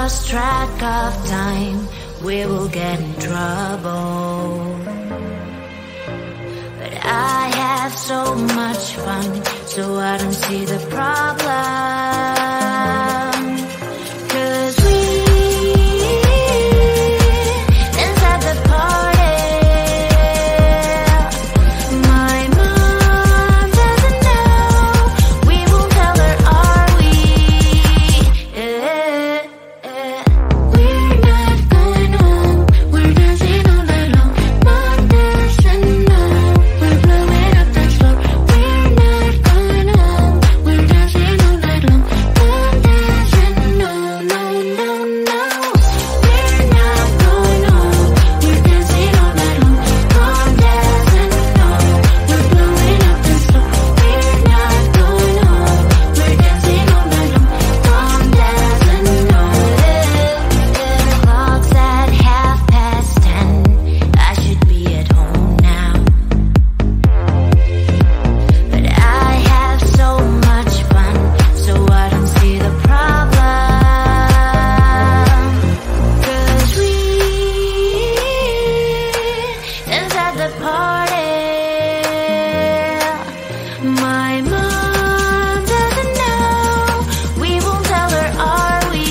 lost track of time, we will get in trouble. But I have so much fun, so I don't see the problem. 'Cause we dance at the party. My mom doesn't know, we won't tell her, are we? We're not going home, we're dancing all night long. Mom doesn't know, we're blowing up the floor. We're not going home, we're dancing all night long. Mom doesn't know, no, no, no. We're not going home, we're dancing all night long. Mom doesn't know, we're blowing up the floor. We're not going home, we're dancing all night long. Mom doesn't know. The clock's at 10:30. I should be at home now, but I have so much fun, so I don't see the problem. 'Cause we dance at the party. My mom doesn't know, we won't tell her, are we?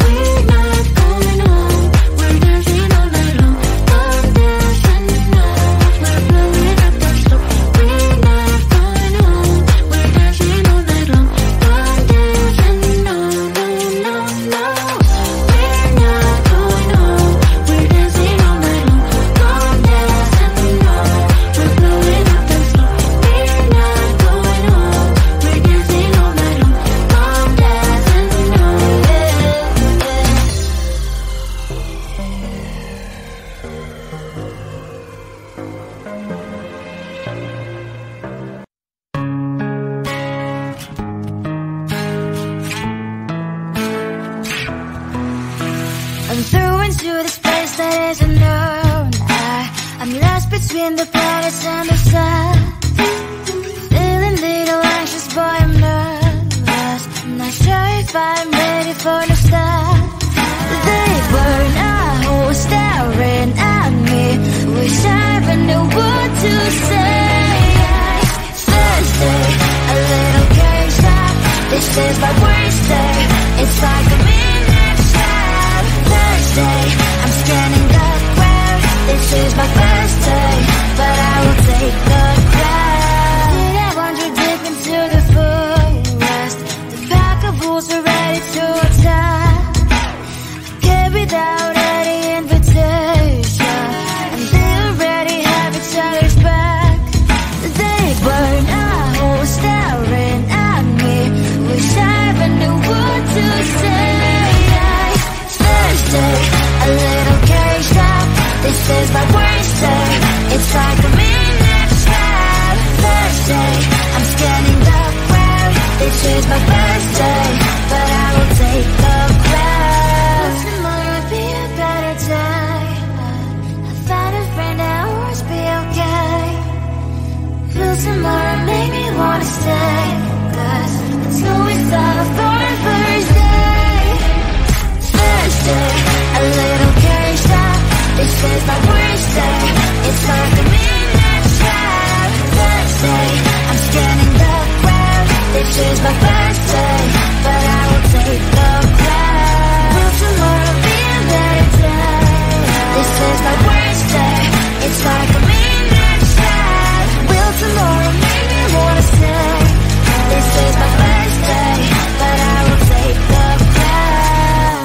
We're not going home, we're dancing all night long. Mom doesn't know, we're blowing up the floor. We're not going home, we're dancing all night long. Mom doesn't know, no, no, no. We're not going home, we're dancing all night long. Mom doesn't know, we're blowing up the floor. We're not going home, we're dancing all night long. Mom doesn't know. I'm through into this place that isn't known. I'm lost between the planets and the sun. Feeling little anxious, boy, I'm nervous. I'm not sure if I'm ready for the start. They burn a hole staring at me. Wish I ever knew what to say. Thursday, a little caged up. This is my worst day. It's like a midnight trap. Thursday, I'm scanning the ground. This is my first day, but I will take the crown. Did I wander deep into the forest? The pack of wolves are ready to attack. I came without any invitation, and they already have each other's back. They burn a hole staring at me. Wish I ever knew what to say. Thursday, a little caged up. This is my worst day. It's like a midnight trap. Thursday, I'm scanning the ground. This is my first day, but I will take the crown. Tomorrow will be a better day. I found a friend and always be okay. Feel tomorrow make me wanna stay, 'cause it's always love for a Thursday. Thursday, a little caged up. This is my worst day. It's like a midnight trap. Thursday, I'm scanning the ground. This is my first day, but I will take the crown. Will tomorrow be a better day? This is my worst day. It's like a midnight trap. Will tomorrow make me wanna stay? This is my first day, but I will take the crown.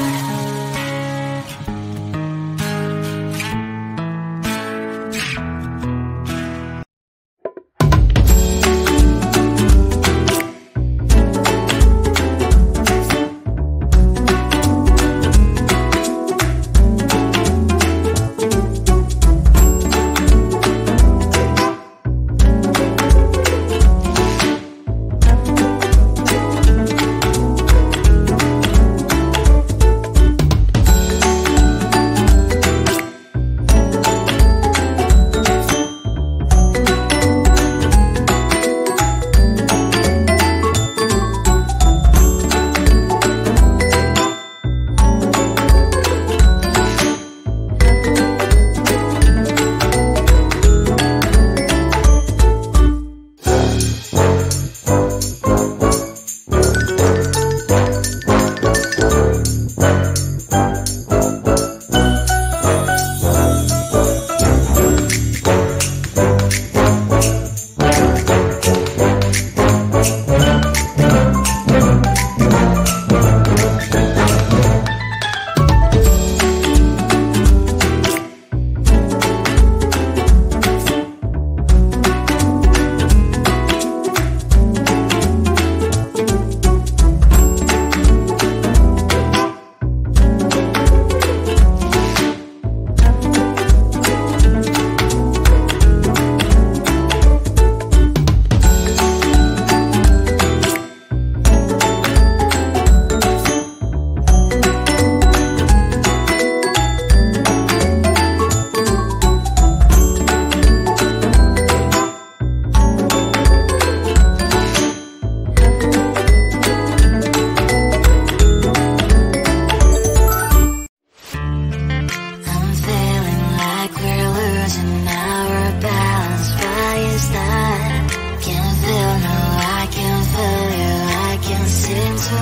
to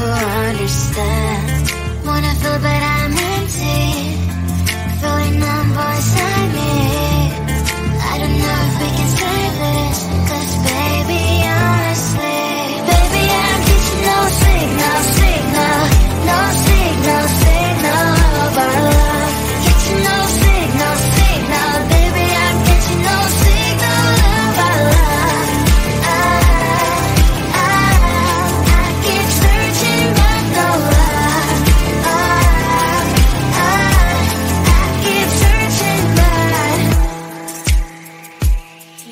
understand. Wanna feel but I'm empty, feeling numb inside me. I don't know if we can save this, 'cause baby, honestly, baby, I'm getting no signal, no signal of our love. Getting no signal, baby, I'm getting no signal of our love. I keep searching but no luck. I keep searching but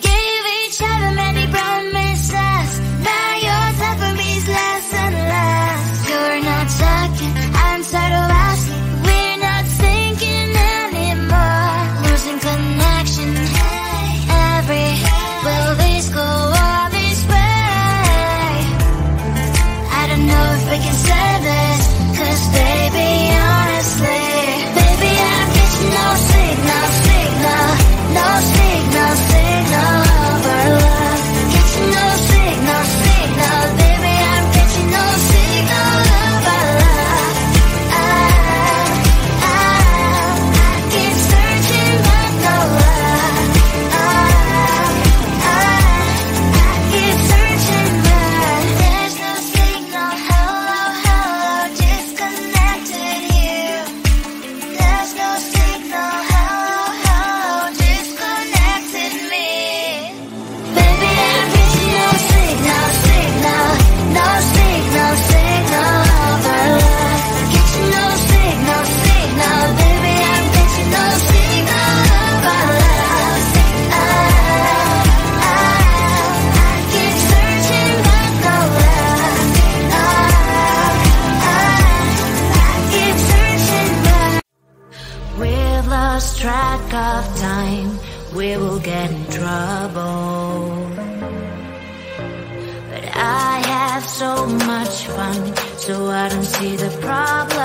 gave each other many promises. Now your time for me is less and less. You're not talking, I'm tired of asking. We're not thinking anymore. Losing connection. Will this go all this way? I don't know if we can save this, 'cause baby, honestly, baby, I'm getting no signal, no signal of our love. Getting no signal, baby, I'm getting no signal of our love. I keep searching but no luck. I keep searching but there's no signal. Hello, disconnected here. There's no signal. Hello, disconnected me. Baby, I'm getting no signal, no signal of our love. Getting no signal, baby, I'm getting no signal of our love. I keep searching but no luck. I keep searching but we've lost track of time. We will get in trouble. But I have so much fun, so I don't see the problem.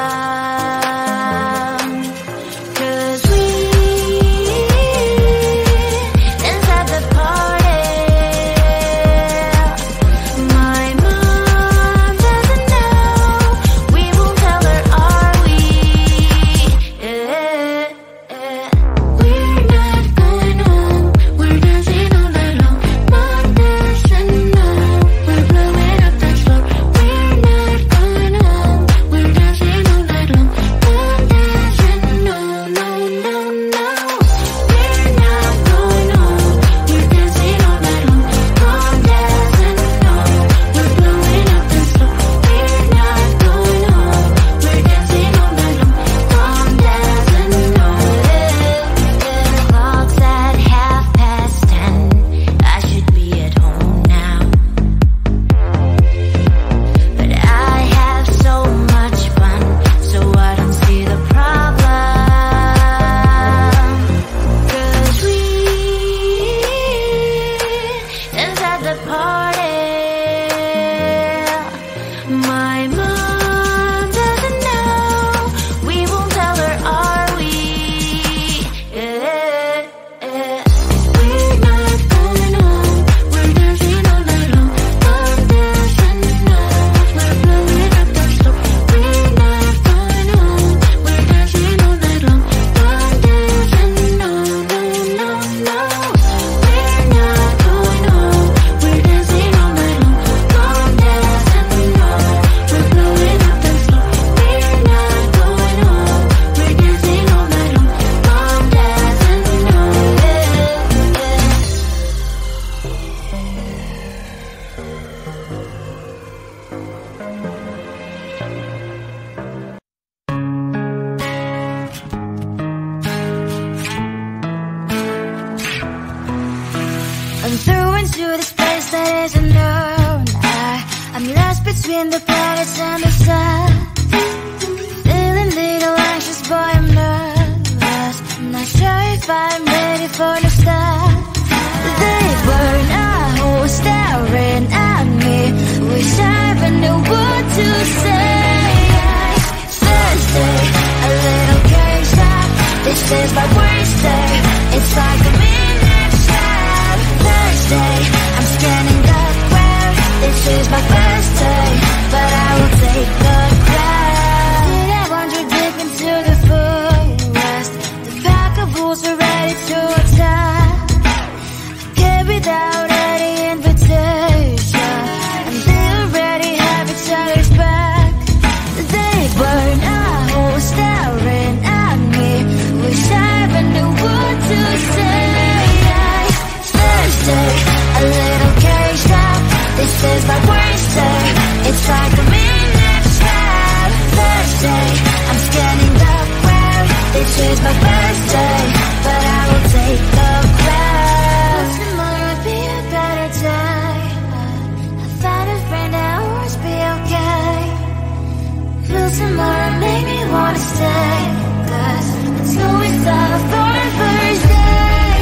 'Cause we inside the party. My mom doesn't know. We won't tell her, are we? We're not going home. We're dancing all night long. Mom doesn't know. We're blowing up the floor. We're not going home. We're dancing all night long. Mom doesn't know. No, no, no. We're not going home. We're dancing all night long. Mom doesn't know. We're blowing up the floor. We're not going home. We're dancing all night long. Mom doesn't know. Clock's at 10:30. I should be at home now. But I have so much fun, so I don't see the problem. 'Cause we inside the party. My mom doesn't know. We won't tell her, are we? We're not going home. We're dancing all night long. Mom doesn't know. We're blowing up the floor. We're not going home. We're dancing all night long. Mom doesn't know. No, no, no. We're not going home. We're dancing all night long. Mom doesn't know. We're blowing up the floor. We're not going home. We're dancing all night long. Mom doesn't know. I'm through into this place that isn't known. I'm lost between the planets and the sun. Feeling little anxious, boy, I'm nervous. I'm not sure if I'm ready for the start. They were not whole staring at me. Wish I even knew what to say. Thursday, a little game shot. This is my worst day. It's like a midnight shot. Thursday, I'm scanning the ground. This is my first day, but I will take It's like a midnight sky. Thursday, I'm scanning the ground. They changed my birthday, but I will take the crown. Tomorrow will be a better day. I found a friend that will always be okay. Will tomorrow make me wanna stay? 'Cause it's always love for a Thursday.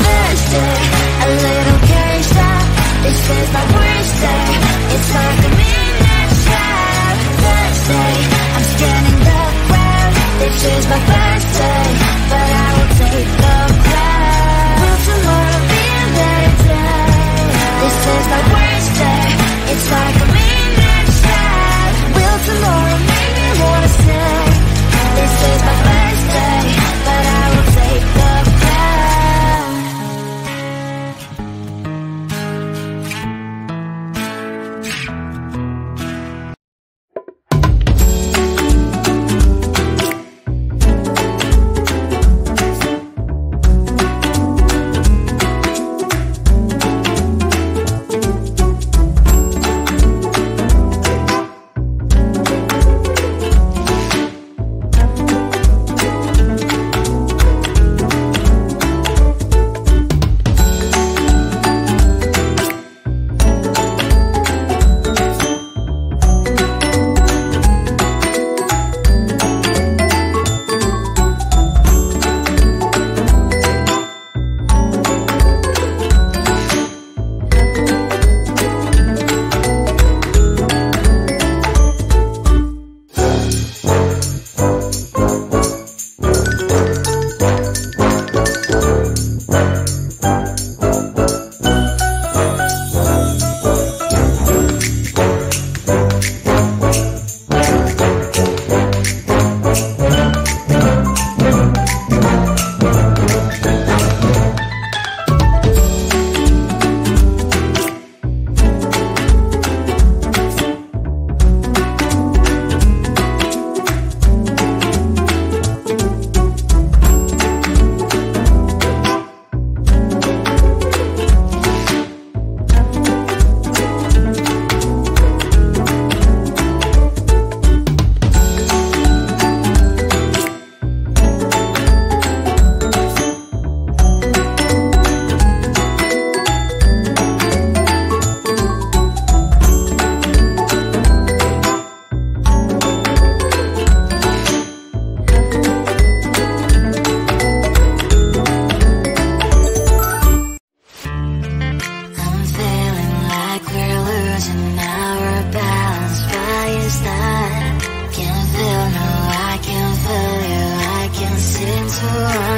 Thursday, a little caged up. This is my worst day. It's like a midnight sky. Thursday, I'm scanning the ground. This is my birthday, but I will take the crown. Will tomorrow be a better day? This is my worst day. It's like a midnight sky. Will tomorrow make me wanna stay? This is my birthday, but I will take the crown.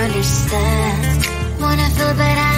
Understand, wanna feel but I